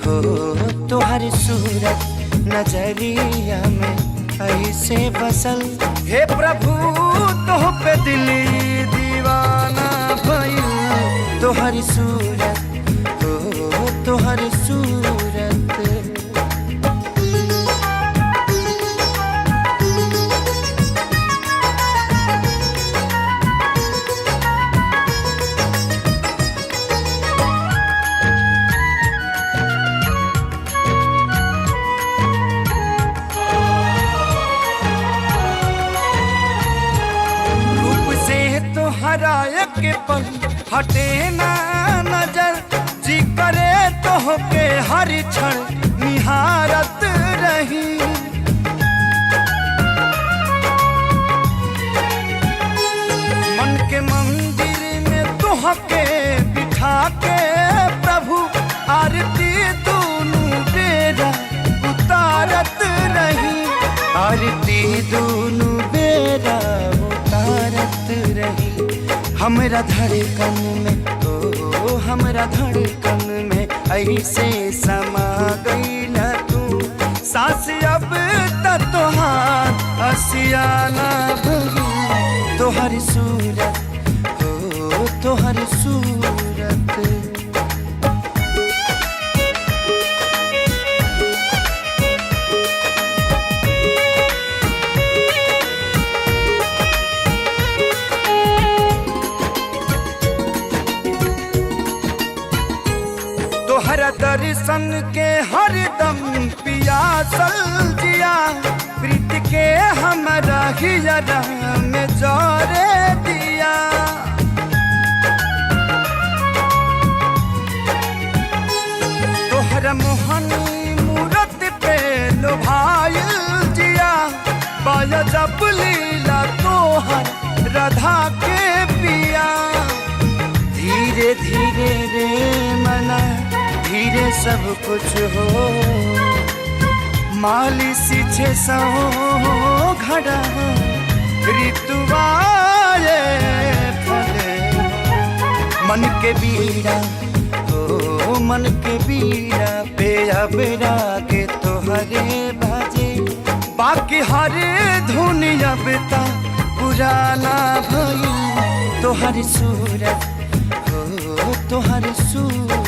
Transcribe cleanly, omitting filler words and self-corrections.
हो तुहर सूरत नजरिया में ऐसे बसल। हे प्रभु तोह पे दिल दीवाना भइल, तुहर सूरत हो तुहर सूरत। हराए के पल हटे ना नजर, जी करे तो के हर क्षण निहारत रही। मन के मंदिर में तुह के बिठा के प्रभु आरती दोनों बेरा उतारत रही। आरती दोनों बेरा उतारत रही। हमरा धड़कन में ओ हमरा धड़कन में ऐसे समा गईला तू। सांस अब तक तोहार असियाना भइल, तोहर सूरत हो तोहर सूरत। तोहर दर्शन के हरदम पियासल जिया, प्रीत के हमरा हियरा में जरे दिया। तोहर मोहनी मूरत पे लोभाइल जिया, बाया जब लीला तोहर राधा के पिया। धीरे धीरे रे मना धीरे सब कुछ हो, मालिश छे सौ घड़ा ऋतुवाए फले। मन के बीड़ा हो मन के बीड़ा पे अबरा के तोहरे बाजे। बाकी हरे धुन अब ता पुराना भइल, तोहर सूरत हो तोहर सूरत।